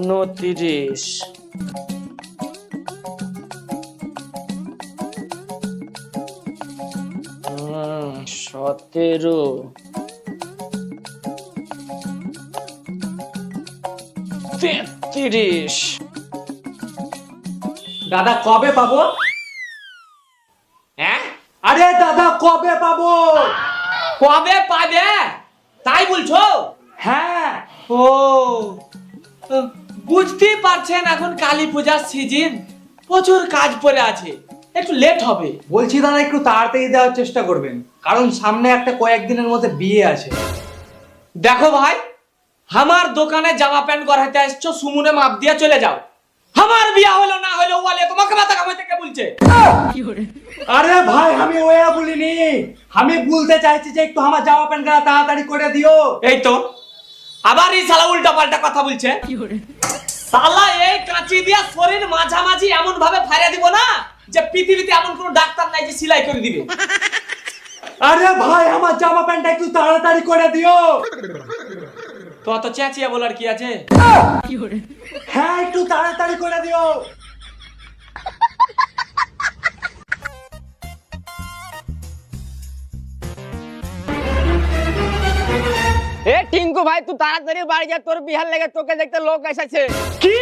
29, 17, 33। দাদা কবে পাবো? হ্যাঁ, আরে দাদা কবে পাবো? কবে পাবে তাই বলছো? হ্যাঁ। ও, বুঝতেই পারছেন এখন কালী পূজার সিজন, প্রচুর কাজ পড়ে আছে, একটু লেট হবে। বলছি দাদা একটু তাড়াতাড়ি দেওয়ার চেষ্টা করবেন, কারণ সামনে একটা কয়েকদিনের মধ্যে বিয়ে আছে। দেখো ভাই, আমার দোকানে জামা প্যান্ট গড়াইতে আসছো, সুমুনে মাপ দিয়ে চলে যাও। আমার বিয়া হলো না হলো বলে তোমাকে মাথা কামাইতে কে বলছে? আরে ভাই আমি ওয়া বলিনি, আমি বলতে চাইছি যে একটু আমার জামা প্যান্ট গুলো তাড়াতাড়ি করে দিও। এই তো আবার এই শালা উল্টা পাল্টা কথা বলছে। শালা এই কাঁচি দিয়া শরীর মাঝামাঝি এমন ভাবে ফাড়িয়ে দিব না যে পৃথিবীতে এমন কোন ডাক্তার নাই যে সেলাই করে দিবে। আরে ভাই আমার জামা প্যান্টটা একটু তাড়াতাড়ি করে দিও। তো অত চেঁচিয়ে বলার কি আছে? হ্যাঁ একটু তাড়াতাড়ি করে দিও। এ টিঙ্কু ভাই তুই তাড়াতাড়ি বাড়ি যা, তোর বিহার লেগে তোকে দেখতে লোক এসেছে। কি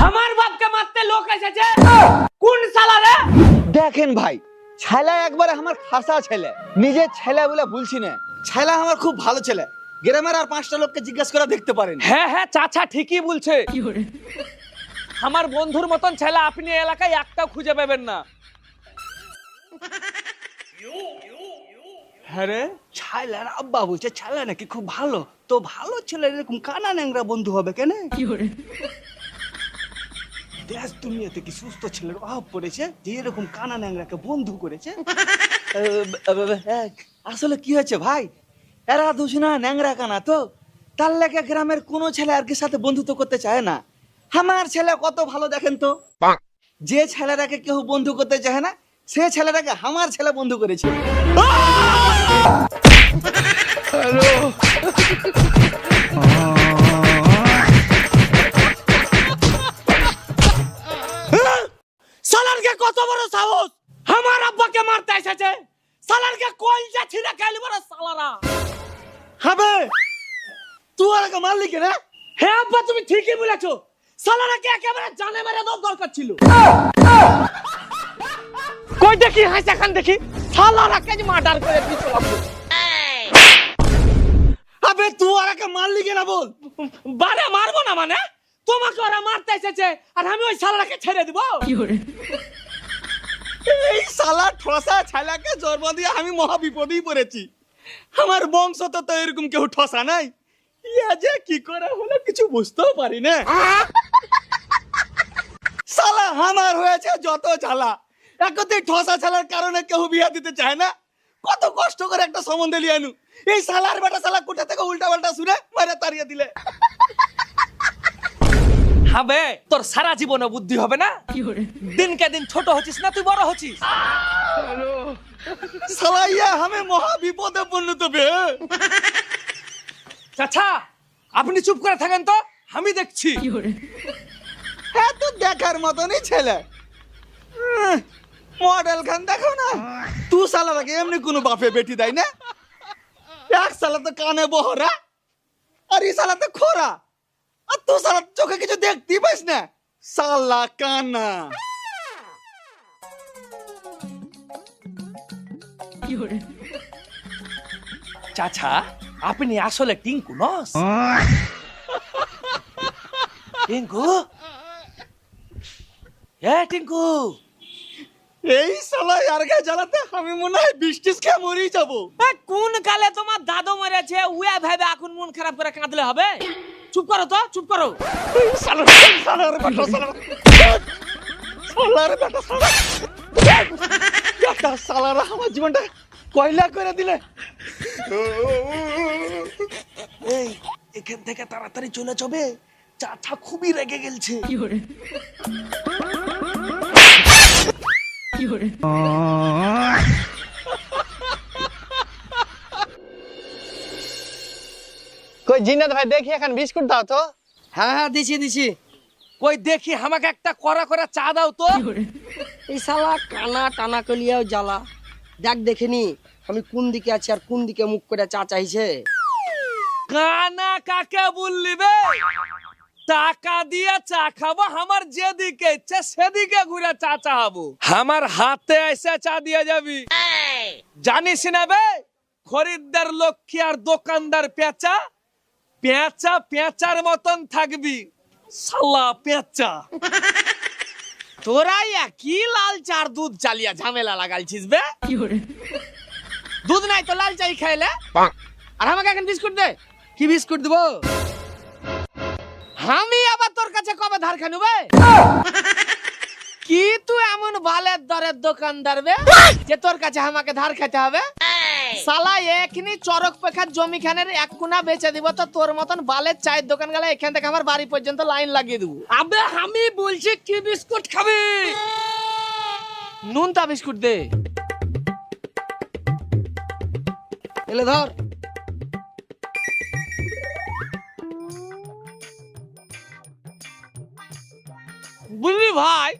আমার বাপকে মারতে লোক এসেছে? কোন শালা রে? দেখেন ভাই, ছেলে একবারে আমার খাসা ছেলে, নিজের ছেলে বলে বলছি না, ছেলে আমার খুব ভালো ছেলে। গ্রামের আর 5টা লোককে জিজ্ঞেস করে দেখতে পারেন। হ্যাঁ হ্যাঁ চাচা ঠিকই বলছে। আমার বন্ধুর মতন ছেলে আপনি এলাকায় একটাও খুঁজে পাবেন না। হ্যাঁ রে, ছেলের আব্বা বলছে ছেলে নাকি খুব ভালো, তো ভালো ছেলে এরকম কানা ন্যাংরা বন্ধু হবে কেন? দেশ দুনিয়াতে কি সুস্থ ছেলের অভাব পড়েছে যে এরকম কানা ন্যাংরাকে বন্ধু করেছে? আসলে কি হয়েছে ভাই, এরা দুজনা ন্যাংরা কানা, তো তার লেগে গ্রামের কোনো ছেলে আর কি সাথে বন্ধুত্ব করতে চায় না। আমার ছেলে কত ভালো দেখেন তো, যে ছেলেটাকে কেউ বন্ধু করতে চায় না সে ছেলেটাকে আমার ছেলে বন্ধু করেছে। সালারকে কত বড় সাহস, আমার আব্বাকে মারতে এসেছে। সালারকে কলজা ছিঁড়ে খেলি বড় সালারা। হবে তুই আর মারলি কেন? হ্যাঁ আব্বা তুমি ঠিকই বলেছো, সালারাকে একেবারে জানে মেরে দেওয়ার দরকার ছিল। কই দেখি হাসা খান দেখি, সালারাকে যে মার্ডার করে দিছো বাবু। আবে তুই আর মারলি কেন বল? বারে মারবো না মানে, তোমাকে ওরা মারতে এসেছে আর আমি ওই সালারাকে ছেড়ে দিব? এই শালা ঠসা ছেলেকে জন্ম দিয়ে আমি মহা বিপদেই পড়েছি। আমার বংশ তো এরকম কেউ ঠসা নাই। ইয়া যে কি করে হলো কিছু বুঝতেও পারি না। শালা আমার হয়েছে যত জ্বালা, একতে ঠসা ছেলের কারণে কেউ বিয়ে দিতে চায় না। কত কষ্ট করে একটা সম্বন্ধ লিয়ে আনু, এই শালার বেটা শালা কোথা থেকে উল্টা পাল্টা শুনে মারে তাড়িয়ে দিলে। হবে তোর সারা জীবনে বুদ্ধি হবে না? দিনকে দিন ছোট হচ্ছিস না, তুই বড় হচ্ছিস। শালা ইয়া আমি মহা বিপদে পরিণত বে। চাচা আপনি চুপ করে থাকেন তো, আমি দেখছি। হ্যাঁ তো দেখার মতনই ছেলে, মডেল খান দেখো না। তুই শালাটাকে এমনি কোনো বাপে বেটি দেয় না। এক শালা তো কানে বহরা আর এই শালা তো খোরা, আর তুই শালা চোখে কিছু দেখতেই পাইস না। শালা কানা। চাচা আপনি আসলে টিঙ্কু নস? টিঙ্কু, এ টিঙ্কু, এই শালা ইয়ারকে জ্বালাতে আমি মনে হয় বৃষ্টিস খেয়ে মরেই যাবো। কোন কালে তোমার দাদু মরেছে উয়া ভাবে এখন মন খারাপ করে কাঁদলে হবে? চুপ করো তো, চুপ করো। শালার বেটা শালা, শালার বেটা শালা, শালারা আমার জীবনটা কয়লা করে দিলে। এই এখান থেকে তাড়াতাড়ি চলে যাবে, চাচা খুবই রেগে গেলছে। কই জিনাত ভাই দেখি এখন বিস্কুট দাও তো। হ্যাঁ হ্যাঁ দিছি দিছি। কই দেখি আমাকে একটা কড়া করে চা দাও তো। এই শালা কানা টানা কলিয়াও জ্বালা। দেখ দেখিনি আমি কোন দিকে আছি আর কোন দিকে মুখ করে চা চাইছে। কানা কাকে বললি বে? টাকা দিয়ে চা খাবো, আমার যেদিকে ইচ্ছে সেদিকে ঘুরে চা চাহাবো। আমার হাতে এসে চা দিয়ে যাবি, জানিস না বে? খরিদ্দার লক্ষ্মী আর দোকানদার পেঁচা। পেঁচা পেঁচার মতন থাকবি, শালা পেঁচা। তোরা কি লাল চার দুধ চালিয়া ঝামেলা লাগালছিস বে? দুধ নাই তো লাল চাই খাইলে, আর আমাকে এখন বিস্কুট দে। কি বিস্কুট দেবো? আমি আবার তোর কাছে কবে ধার খানু বে? কি তুই এমন বালের দরের দোকানদার বে যে তোর কাছে আমাকে ধার খেতে হবে? শালা এখনি চরক পেখার জমি খানের এক কোনা বেচে দিব তো তোর মতন বালের চায়ের দোকান গেলে এখান থেকে আমার বাড়ি পর্যন্ত লাইন লাগিয়ে দেবো। আবে আমি বলছি কি বিস্কুট খাবি? নুনতা বিস্কুট দে। এলে ধর। বুঝলি ভাই,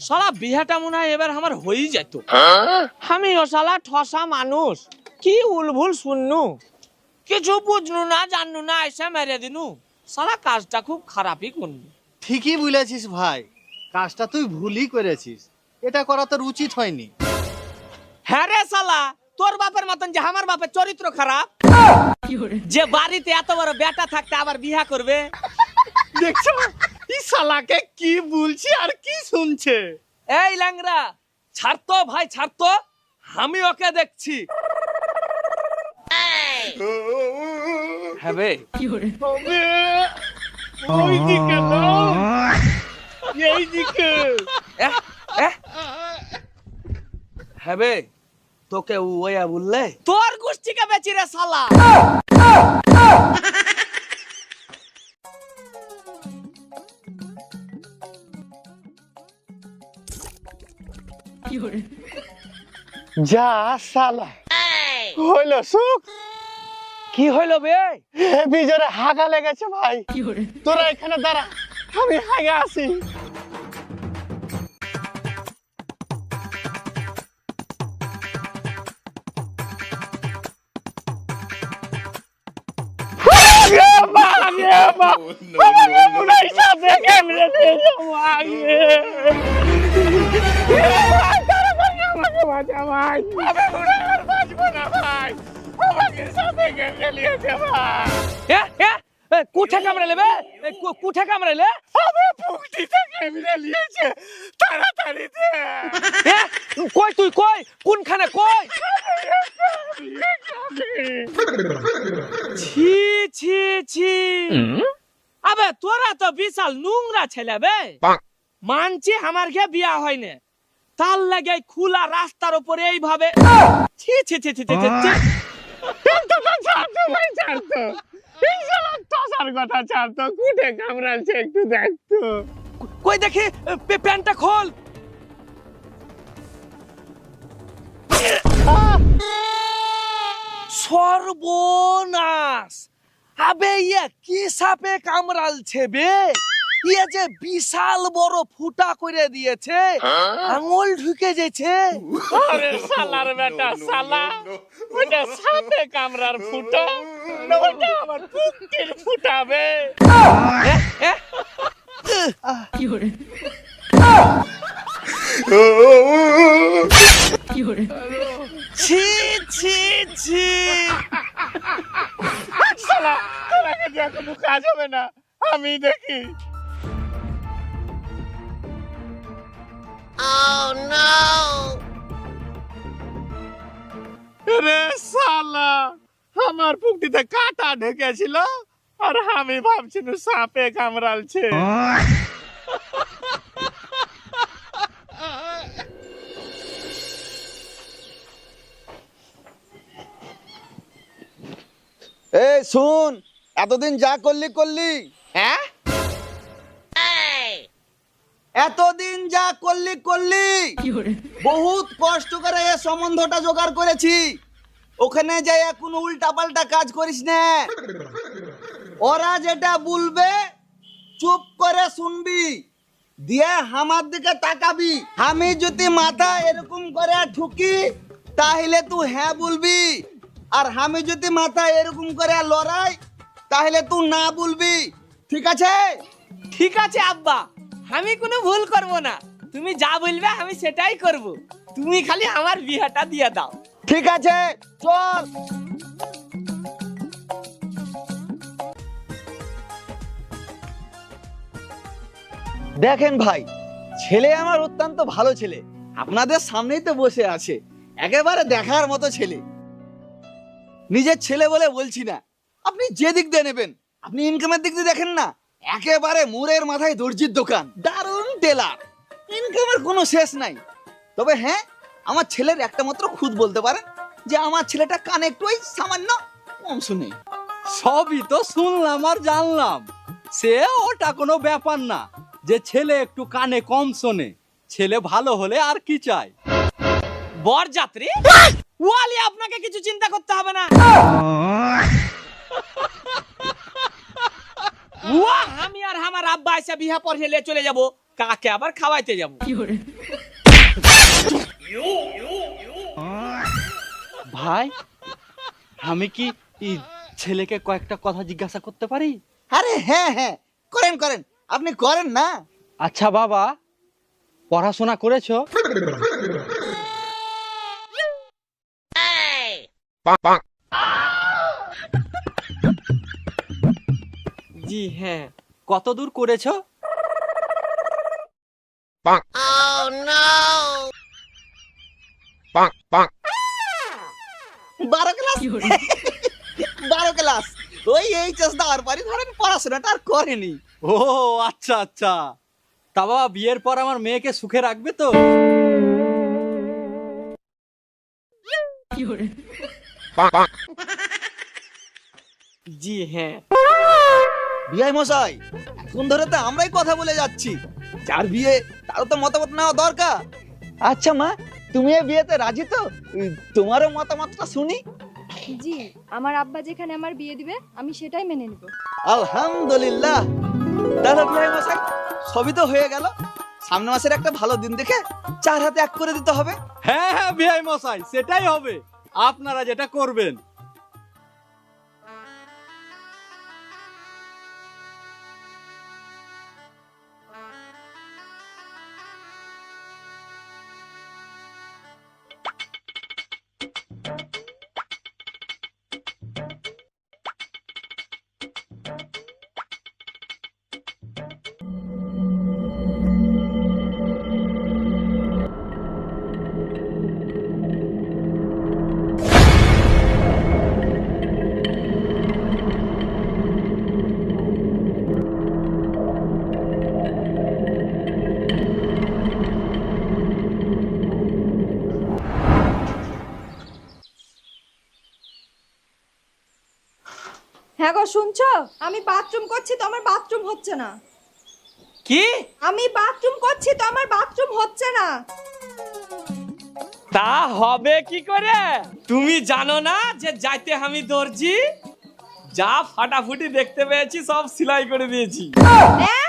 শালা বিহাটা মনে হয় এবার আমার হয়েই যেত। আমি ও শালা ঠসা মানুষ, কি উলভুল শুননু, কিছু বুঝনু না জাননু না, এসে মেরে দিনু। শালা কাজটা খুব খারাপই করনু। ঠিকই বলেছিস ভাই, কাজটা তুই ভুলই করেছিস, এটা করা তোর উচিত হয়নি। হ্যাঁ রে শালা, তোর বাপের মতন যে আমার বাপের চরিত্র খারাপ, যে বাড়িতে এত বড় বেটা থাকতে আবার বিয়া করবে। দেখছো এই শালাকে কি বলছি আর কি শুনছে। এই ল্যাংরা ছাড়তো ভাই, ছাড়তো, আমি ওকে দেখছি। হ্যাঁ বে, ওইদিকে না, এইদিকে। হ্যাঁ বে, তোকে ওয়া বললে তোর গোষ্ঠীকে বেচি রে শালা। যা শালা হইল সুখ। কি হইল বে? হেবি জোরে হাগা লেগেছে ভাই, তোরা এখানে দাঁড়া, আমি হাগা আসি। কুঠে কামড়ালে বে? কুঠে কামড়ালে? তাড়াতাড়ি দে। কই তুই কই, কোনখানে কই? ছি ছি ছি, আবে তোরা তো বিশাল নোংরা ছেলে বে। মানছি আমার ঘে বিয়া হয় না, তার লাগে খোলা রাস্তার উপরে এইভাবে ছি ছি ছি ছি ছি ছি। কথা ছাড়তো, কুঠে কামড়াচ্ছে একটু দেখতো। কই দেখি প্যান্টটা খোল। সর্বনাশ, আবে ইয়া কি সাপে কামড়ালছে বে? ইয়া যে বিশাল বড় ফুটা করে দিয়েছে, আঙুল ঢুকে যেছে। আরে শালার বেটা শালা, ওটা সাপে কামড়ার ফুটা না, ওটা আমার পুক্তির ফুটাবে। ছি ছি ছি, শালা তোরাকে দিয়ে কোনো কাজ হবে না, আমি দেখি। রে শালা, আমার পুক্তিতে কাটা ঢেকেছিল আর আমি ভাবছিলাম সাপে কামড়ালছে। এই শুন, এতদিন যা করলি করলি, হ্যাঁ এতদিন যা করলি করলি, বহুত কষ্ট করে এই সম্বন্ধটা জোগাড় করেছি, ওখানে যাই কোনো উল্টা পাল্টা কাজ করিস না। ওরা যেটা বলবে চুপ করে শুনবি, দিয়ে আমার দিকে তাকাবি। আমি যদি মাথা এরকম করে ঠুকি তাহলে তুই হ্যাঁ বলবি, আর আমি যদি মাথা এরকম করে লড়াই তাহলে তুই না বলবি, ঠিক আছে? ঠিক আছে আব্বা, আমি কোনো ভুল করব না। তুমি যা বলবে আমি সেটাই করব। তুমি খালি আমার বিয়েটা দিয়ে দাও। ঠিক আছে, চল। দেখেন ভাই, ছেলে আমার অত্যন্ত ভালো ছেলে, আপনাদের সামনেই তো বসে আছে, একেবারে দেখার মতো ছেলে। নিজের ছেলে বলে বলছি না, আপনি যে দিক দিয়ে নেবেন, আপনি ইনকামের দিক দিয়ে দেখেন না, একেবারে মোড়ের মাথায় দর্জির দোকান, দারুণ টেলার, ইনকামের কোনো শেষ নাই। তবে হ্যাঁ, আমার ছেলের একটা মাত্র খুদ বলতে পারেন যে আমার ছেলেটা কানে একটু ওই সামান্য কম শুনে। সবই তো শুনলাম আর জানলাম, সে ওটা কোনো ব্যাপার না যে ছেলে একটু কানে কম শোনে। ছেলে ভালো হলে আর কি চাই। বরযাত্রী ওয়ালি, আপনাকে কিছু চিন্তা করতে হবে না। ওয়া, আমি আর আমার আব্বা এসে বিয়া পড়ে চলে যাব, কাকে আবার খাওয়াইতে যাব। ভাই, আমি কি এই ছেলেকে কয়েকটা কথা জিজ্ঞাসা করতে পারি? আরে হ্যাঁ হ্যাঁ, করেন করেন, আপনি করেন না। আচ্ছা বাবা, পড়াশোনা করেছো? জি হ্যাঁ। কত দূর করেছো? বারো ক্লাস। 12 ক্লাস, ওই এইচএস দেওয়ার পরে ধরেন পড়াশোনাটা আর করেনি। ও আচ্ছা আচ্ছা। তা বাবা, বিয়ের পর আমার মেয়েকে সুখে রাখবে তো? জি হ্যাঁ। বিআই মশাই, এখন ধরে তো আমরাই কথা বলে যাচ্ছি, যার বিয়ে তারও তো মতামত নেওয়া দরকার। আচ্ছা মা, তুমি এই বিয়েতে রাজি তো? তোমারও মতামতটা শুনি। জি, আমার আব্বা যেখানে আমার বিয়ে দিবে আমি সেটাই মেনে নিব। আলহামদুলিল্লাহ। দাদা বিআই মশাই, সবই তো হয়ে গেল, সামনের মাসের একটা ভালো দিন দেখে 4 হাতে 1 করে দিতে হবে। হ্যাঁ হ্যাঁ বিআই মশাই, সেটাই হবে, আপনারা যেটা করবেন। হ্যাঁ গো, শুনছো? আমি বাথরুম করছি তো আমার বাথরুম হচ্ছে না। কি? আমি বাথরুম করছি তো আমার বাথরুম হচ্ছে না। তা হবে কি করে? তুমি জানো না যে যাইতে আমি দর্জি, যা ফাটাফুটি দেখতে পেয়েছি সব সেলাই করে দিয়েছি। হ্যাঁ?